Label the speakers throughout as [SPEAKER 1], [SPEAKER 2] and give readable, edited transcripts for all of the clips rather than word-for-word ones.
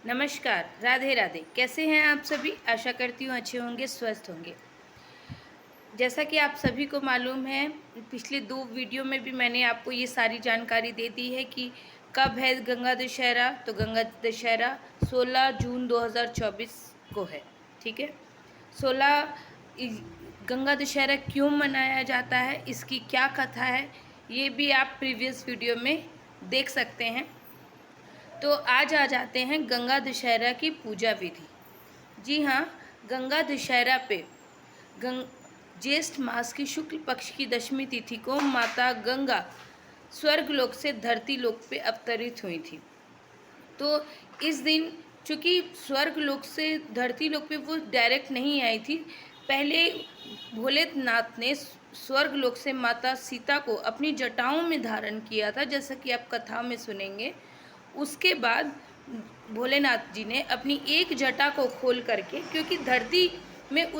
[SPEAKER 1] नमस्कार, राधे राधे। कैसे हैं आप सभी? आशा करती हूँ अच्छे होंगे, स्वस्थ होंगे। जैसा कि आप सभी को मालूम है, पिछले 2 वीडियो में भी मैंने आपको ये सारी जानकारी दे दी है कि कब है गंगा दशहरा। तो गंगा दशहरा 16 जून 2024 को है, ठीक है? 16 इ गंगा दशहरा क्यों मनाया जाता है, इसकी क्या कथा है, ये भी आप प्रीवियस वीडियो में देख सकते हैं। तो आज आ जाते हैं गंगा दशहरा की पूजा विधि। जी हाँ, गंगा दशहरा पे गंग ज्येष्ठ मास की शुक्ल पक्ष की दशमी तिथि को माता गंगा स्वर्गलोक से धरती लोक पे अवतरित हुई थी। तो इस दिन चूँकि स्वर्गलोक से धरती लोक पे वो डायरेक्ट नहीं आई थी, पहले भोलेनाथ ने स्वर्गलोक से माता सीता को अपनी जटाओं में धारण किया था, जैसा कि आप कथा में सुनेंगे। उसके बाद भोलेनाथ जी ने अपनी एक जटा को खोल करके, क्योंकि धरती में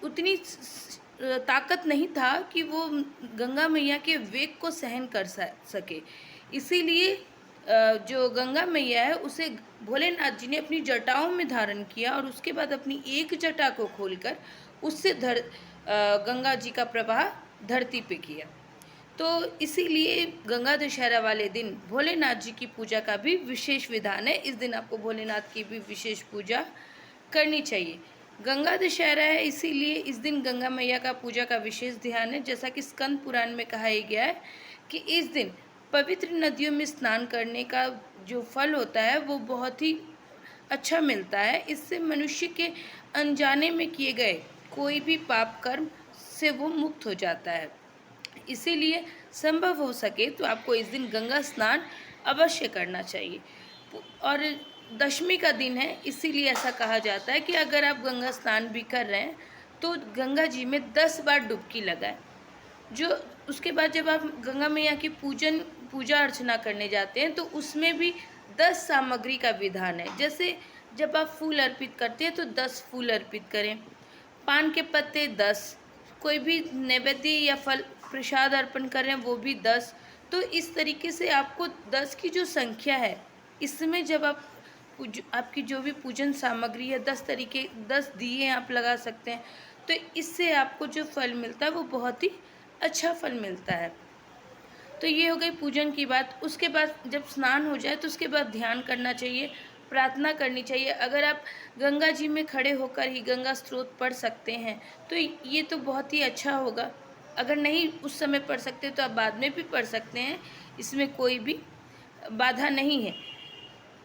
[SPEAKER 1] उतनी ताकत नहीं था कि वो गंगा मैया के वेग को सहन कर सके, इसीलिए जो गंगा मैया है उसे भोलेनाथ जी ने अपनी जटाओं में धारण किया और उसके बाद अपनी एक जटा को खोलकर उससे गंगा जी का प्रवाह धरती पे किया। तो इसीलिए गंगा दशहरा वाले दिन भोलेनाथ जी की पूजा का भी विशेष विधान है। इस दिन आपको भोलेनाथ की भी विशेष पूजा करनी चाहिए। गंगा दशहरा है, इसीलिए इस दिन गंगा मैया का पूजा का विशेष ध्यान है। जैसा कि स्कंद पुराण में कहा गया है कि इस दिन पवित्र नदियों में स्नान करने का जो फल होता है वो बहुत ही अच्छा मिलता है। इससे मनुष्य के अनजाने में किए गए कोई भी पाप कर्म से वो मुक्त हो जाता है। इसीलिए संभव हो सके तो आपको इस दिन गंगा स्नान अवश्य करना चाहिए। और दशमी का दिन है, इसीलिए ऐसा कहा जाता है कि अगर आप गंगा स्नान भी कर रहे हैं तो गंगा जी में 10 बार डुबकी लगाएं। जो उसके बाद जब आप गंगा मैया की पूजा अर्चना करने जाते हैं तो उसमें भी 10 सामग्री का विधान है। जैसे जब आप फूल अर्पित करते हैं तो 10 फूल अर्पित करें, पान के पत्ते 10, कोई भी नैवेद्य या फल प्रसाद अर्पण कर रहे हैं वो भी 10। तो इस तरीके से आपको 10 की जो संख्या है, इसमें जब आप आपकी जो भी पूजन सामग्री है 10 दिए आप लगा सकते हैं, तो इससे आपको जो फल मिलता है वो बहुत ही अच्छा फल मिलता है। तो ये हो गई पूजन की बात। उसके बाद जब स्नान हो जाए तो उसके बाद ध्यान करना चाहिए, प्रार्थना करनी चाहिए। अगर आप गंगा जी में खड़े होकर ही गंगा स्तोत्र पढ़ सकते हैं तो ये तो बहुत ही अच्छा होगा। अगर नहीं उस समय पढ़ सकते तो आप बाद में भी पढ़ सकते हैं, इसमें कोई भी बाधा नहीं है।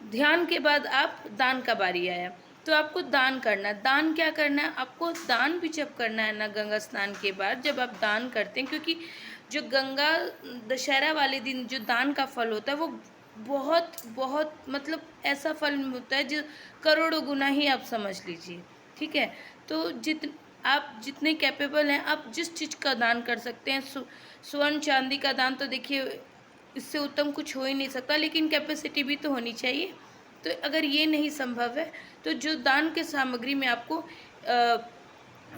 [SPEAKER 1] ध्यान के बाद आप दान का बारी आया तो आपको दान करना। दान क्या करना है आपको? दान भी जब करना है ना गंगा स्नान के बाद, जब आप दान करते हैं, क्योंकि जो गंगा दशहरा वाले दिन जो दान का फल होता है वो बहुत बहुत मतलब ऐसा फल होता है जो करोड़ों गुना ही आप समझ लीजिए, ठीक है? तो आप जितने कैपेबल हैं आप जिस चीज़ का दान कर सकते हैं। स्वर्ण चांदी का दान तो देखिए इससे उत्तम कुछ हो ही नहीं सकता, लेकिन कैपेसिटी भी तो होनी चाहिए। तो अगर ये नहीं संभव है तो जो दान के सामग्री में आपको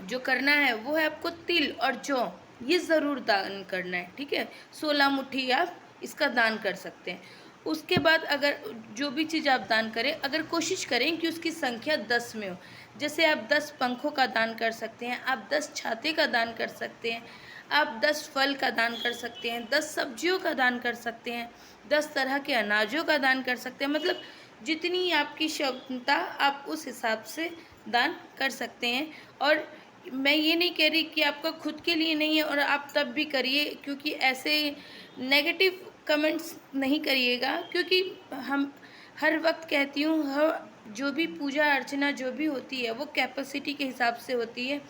[SPEAKER 1] जो करना है वो है आपको तिल और जौ, ये ज़रूर दान करना है, ठीक है? 16 मुट्ठी आप इसका दान कर सकते हैं। उसके बाद अगर जो भी चीज़ आप दान करें, अगर कोशिश करें कि उसकी संख्या 10 में हो। जैसे आप 10 पंखों का दान कर सकते हैं, आप 10 छाते का दान कर सकते हैं, आप 10 फल का दान कर सकते हैं, 10 सब्जियों का दान कर सकते हैं, 10 तरह के अनाजों का दान कर सकते हैं। मतलब जितनी आपकी क्षमता आप उस हिसाब से दान कर सकते हैं। और मैं ये नहीं कह रही कि आपका खुद के लिए नहीं है और आप तब भी करिए, क्योंकि ऐसे नेगेटिव कमेंट्स नहीं करिएगा। क्योंकि हम हर वक्त कहती हूँ, हर जो भी पूजा अर्चना जो भी होती है वो कैपेसिटी के हिसाब से होती है।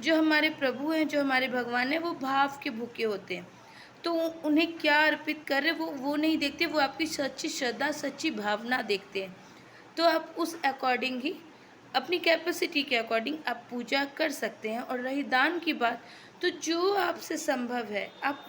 [SPEAKER 1] जो हमारे प्रभु हैं, जो हमारे भगवान हैं, वो भाव के भूखे होते हैं। तो उन्हें क्या अर्पित कर रहे वो नहीं देखते, वो आपकी सच्ची श्रद्धा सच्ची भावना देखते हैं। तो आप उस अकॉर्डिंग ही अपनी कैपेसिटी के अकॉर्डिंग आप पूजा कर सकते हैं। और रही दान की बात, तो जो आपसे संभव है आप